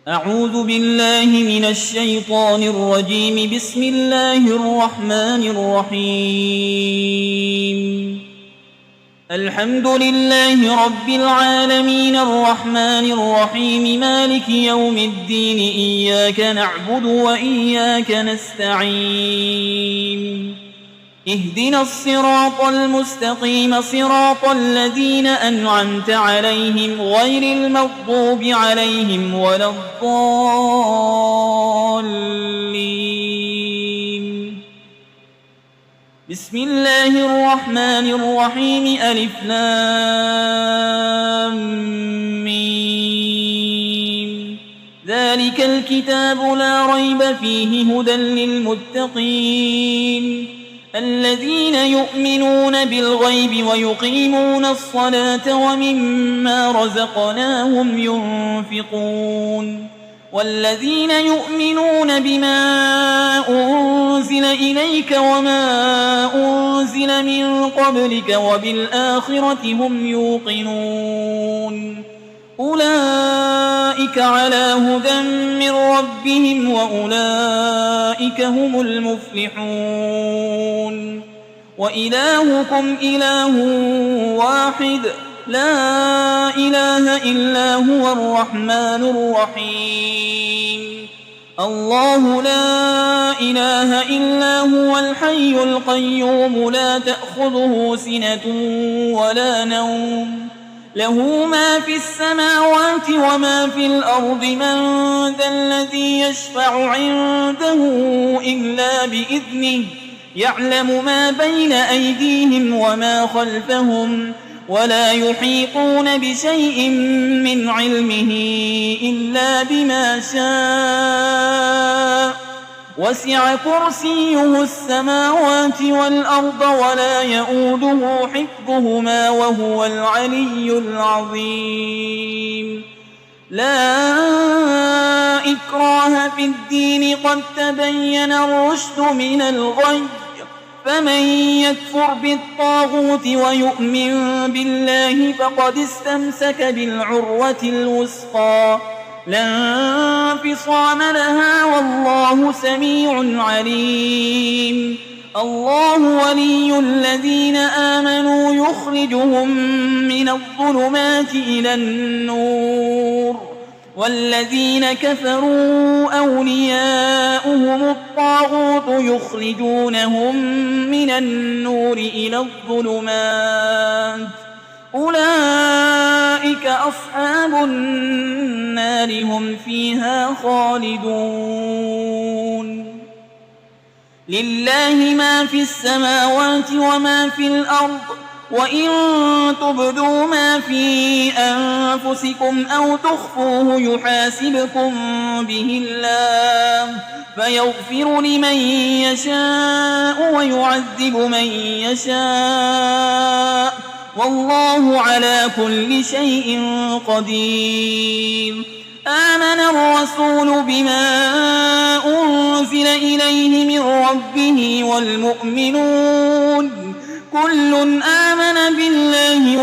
أعوذ بالله من الشيطان الرجيم. بسم الله الرحمن الرحيم. الحمد لله رب العالمين الرحمن الرحيم مالك يوم الدين. إياك نعبد وإياك نستعين. اهدنا الصراط المستقيم صراط الذين أنعمت عليهم غير المغضوب عليهم ولا الضالين. بسم الله الرحمن الرحيم. ألف لام ميم. ذلك الكتاب لا ريب فيه هدى للمتقين الذين يؤمنون بالغيب ويقيمون الصلاة ومما رزقناهم ينفقون والذين يؤمنون بما أنزل إليك وما أنزل من قبلك وبالآخرة هم يوقنون أولئك على هدى من ربهم وأولئك هم المفلحون. وإلهكم إله واحد لا إله إلا هو الرحمن الرحيم. الله لا إله إلا هو الحي القيوم لا تأخذه سنة ولا نوم له ما في السماوات وما في الأرض. من ذا الذي يشفع عنده إلا بإذنه يعلم ما بين أيديهم وما خلفهم ولا يحيطون بشيء من علمه إلا بما شاء. وسع كرسيه السماوات والأرض ولا يؤوده حفظهما وهو العلي العظيم. لا إكراه في الدين قد تبين الرشد من الغي. فمن يكفر بالطاغوت ويؤمن بالله فقد استمسك بالعروة الوثقى لا انفصام لها والله سميع عليم. الله ولي الذين آمنوا يخرجهم من الظلمات إلى النور والذين كفروا أولياؤهم الطاغوت يخرجونهم من النور إلى الظلمات أولئك أصحاب النار هم فيها خالدون. لله ما في السماوات وما في الأرض وإن تبدوا ما في أنفسكم أو تخفوه يحاسبكم به الله فيغفر لمن يشاء ويعذب من يشاء والله على كل شيء قدير. آمن الرسول بما أنزل إليه من ربه والمؤمنون كل آمن بالله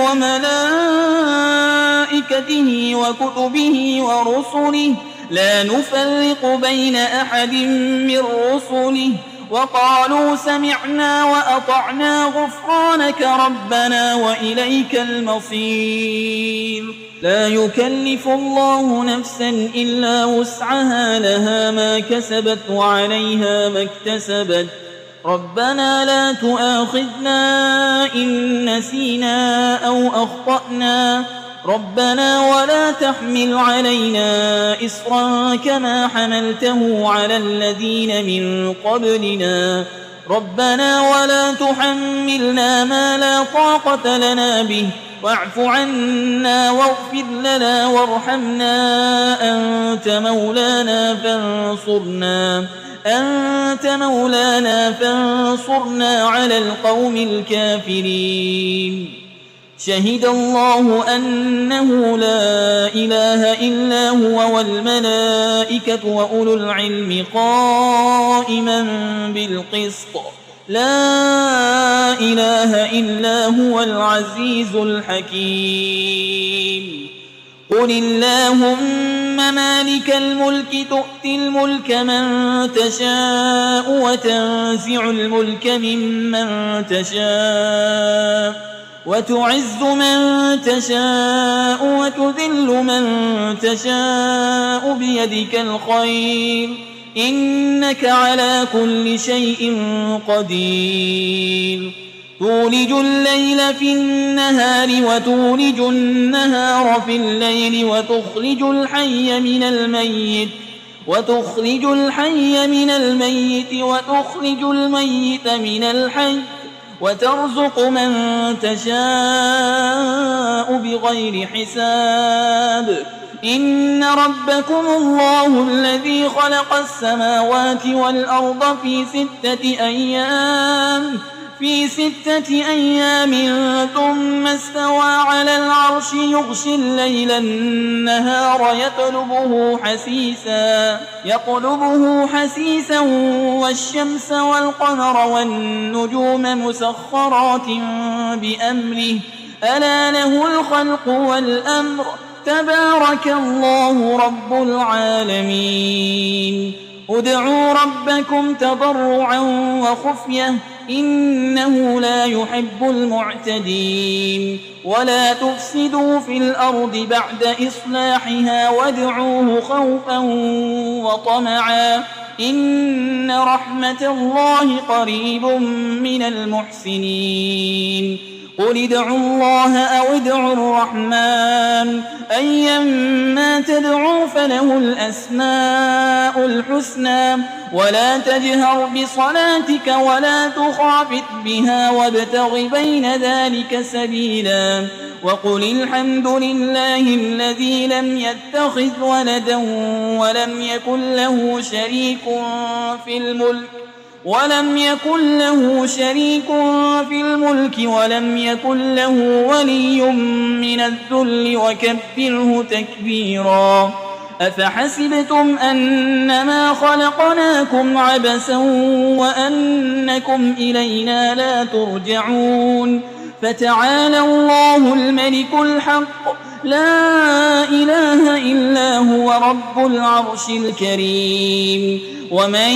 وملائكته وكتبه ورسله لا نفرق بين أحد من رسله وقالوا سمعنا وأطعنا غفرانك ربنا وإليك المصير. لا يكلف الله نفسا إلا وسعها لها ما كسبت وعليها ما اكتسبت. ربنا لا تؤاخذنا إن نسينا أو أخطأنا ربنا ولا تحمل علينا إصرا كما حملته على الذين من قبلنا ربنا ولا تحملنا ما لا طاقة لنا به واعف عنا واغفر لنا وارحمنا أنت مولانا فانصرنا على القوم الكافرين. شهد الله أنه لا إله إلا هو والملائكة وأولو العلم قائما بالقسط لا إله إلا هو العزيز الحكيم. قل اللهم مالك الملك تؤتي الملك من تشاء وتنزع الملك ممن تشاء وتعز من تشاء وتذل من تشاء بيدك الخير إنك على كل شيء قدير تولج الليل في النهار وتولج النهار في الليل وتخرج الحي من الميت وتخرج الميت من الحي وترزق من تشاء بغير حساب إن ربكم الله الذي خلق السماوات والأرض في 6 أيام ثم استوى على العرش يغشي الليل النهار يطلبه حسيسا والشمس والقمر والنجوم مسخرات بأمره ألا له الخلق والأمر تبارك الله رب العالمين ادعوا ربكم تضرعا وخفية إنه لا يحب المعتدين ولا تفسدوا في الأرض بعد إصلاحها وادعوه خوفا وطمعا إن رحمة الله قريب من المحسنين قل ادعوا الله أو ادعوا الرحمن أيما تدعوا فله الأسماء الحسنى ولا تجهر بصلاتك ولا تخافت بها وابتغ بين ذلك سبيلا وقل الحمد لله الذي لم يتخذ ولدا ولم يكن له شريك في الملك ولم يكن له ولي من الذل وكبره تكبيرا أفحسبتم أنما خلقناكم عبثا وأنكم إلينا لا ترجعون فتعالى الله الملك الحق لا إله إلا هو رب العرش الكريم ومن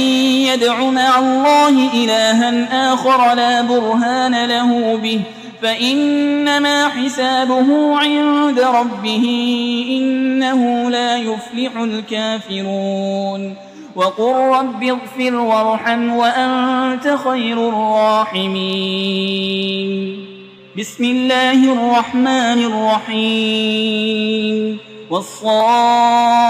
يدع مع الله إلها آخر لا برهان له به فإنما حسابه عند ربه إنه لا يفلح الكافرون وقل رب اغفر وارحم وأنت خير الراحمين بسم الله الرحمن الرحيم والصافات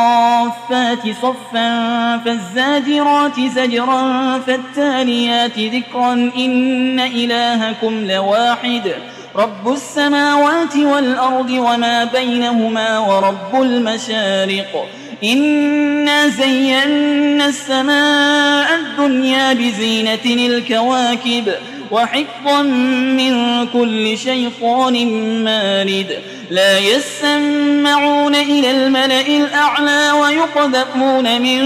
صفا فالزاجرات زجرا فالتاليات ذكرا إن إلهكم لواحد رب السماوات والأرض وما بينهما ورب المشارق إنا زينا السماء الدنيا بزينة الكواكب وحفظا من كل شيطان مارد لا يسمعون إلى الملأ الأعلى ويقذفون من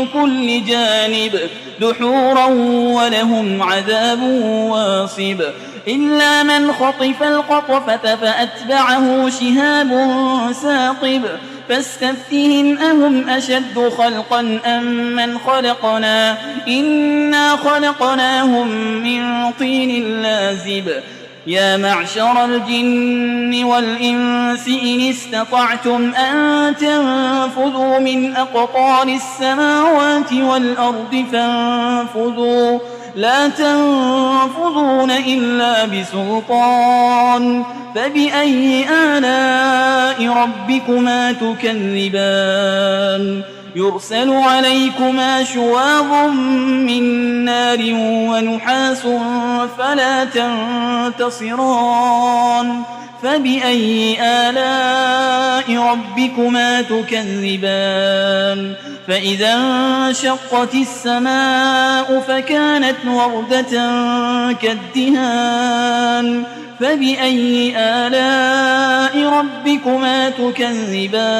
كل جانب دحورا ولهم عذاب واصب إلا من خطف الخطفة فأتبعه شهاب ثاقب فاستفتهم أهم أشد خلقا أم من خلقنا إنا خلقناهم من طين لازب يا معشر الجن والإنس إن استطعتم أن تنفذوا من أقطار السماوات والأرض فانفذوا لا تنفذون إلا بسلطان فبأي آلاء ربكما تكذبان يرسل عليكما شواظ من نار ونحاس فلا تنتصران فبأي آلاء ربكما تكذبان فإذا انشقت السماء فكانت وردة كالدهان فبأي آلاء ربكما تكذبان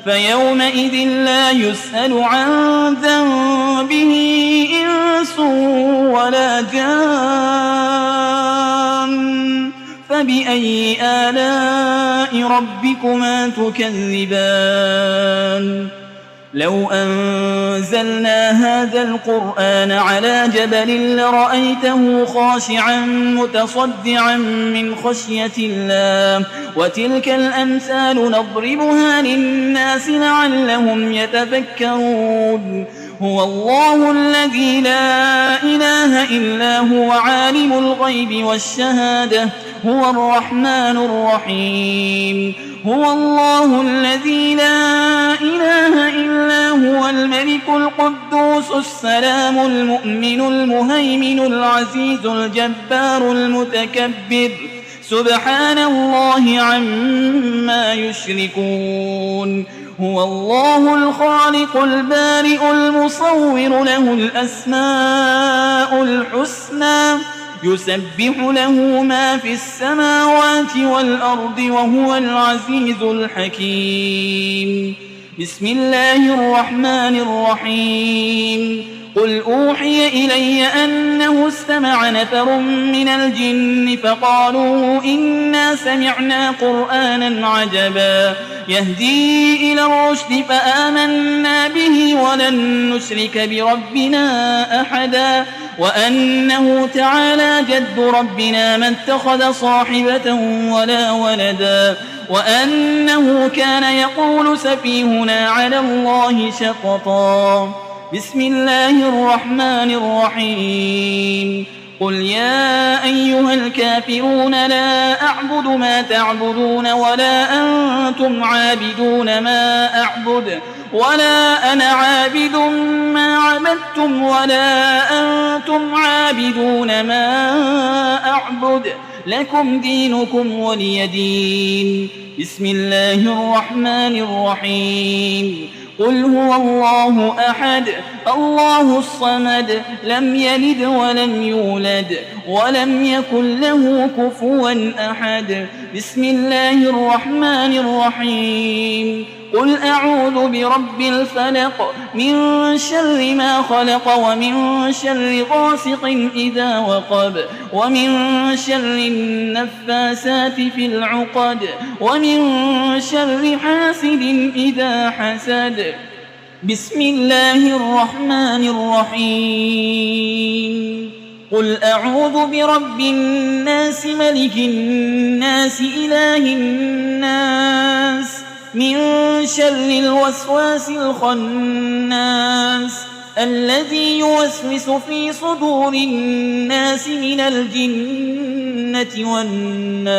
فيومئذ لا يسأل عن ذنبه إنس ولا جان فبأي آلاء ربكما تكذبان لو أنزلنا هذا القرآن على جبل لرأيته خاشعا متصدعا من خشية الله وتلك الأمثال نضربها للناس لعلهم يتفكرون هو الله الذي لا إله إلا هو عالم الغيب والشهادة هو الرحمن الرحيم هو الله الذي لا إله إلا هو الملك القدوس السلام المؤمن المهيمن العزيز الجبار المتكبر سبحان الله عما يشركون هو الله الخالق البارئ المصور له الأسماء الحسنى يسبح له ما في السماوات والأرض وهو العزيز الحكيم بسم الله الرحمن الرحيم قل أوحي إلي أنه استمع نفر من الجن فقالوا إنا سمعنا قرآنا عجبا يهدي إلى الرشد فآمنا به ولن نشرك بربنا أحدا وأنه تعالى جد ربنا ما اتخذ صاحبة ولا ولدا وأنه كان يقول سفيهنا على الله شططا بسم الله الرحمن الرحيم قل يا أيها الكافرون لا أعبد ما تعبدون ولا أنتم عابدون ما أعبد ولا أنا عابد ما عبدتم ولا أنتم عابدون ما أعبد لكم دينكم ولي دين بسم الله الرحمن الرحيم قل هو الله أحد الله الصمد لم يلد ولم يولد ولم يكن له كفوا أحد بسم الله الرحمن الرحيم قل أعوذ برب الفلق من شر ما خلق ومن شر غاسق إذا وقب ومن شر النفاسات في العقد ومن شر حاسد إذا حسد بسم الله الرحمن الرحيم قل أعوذ برب الناس ملك الناس إله الناس من شر الوسواس الخناس الذي يوسوس في صدور الناس من الجنة والناس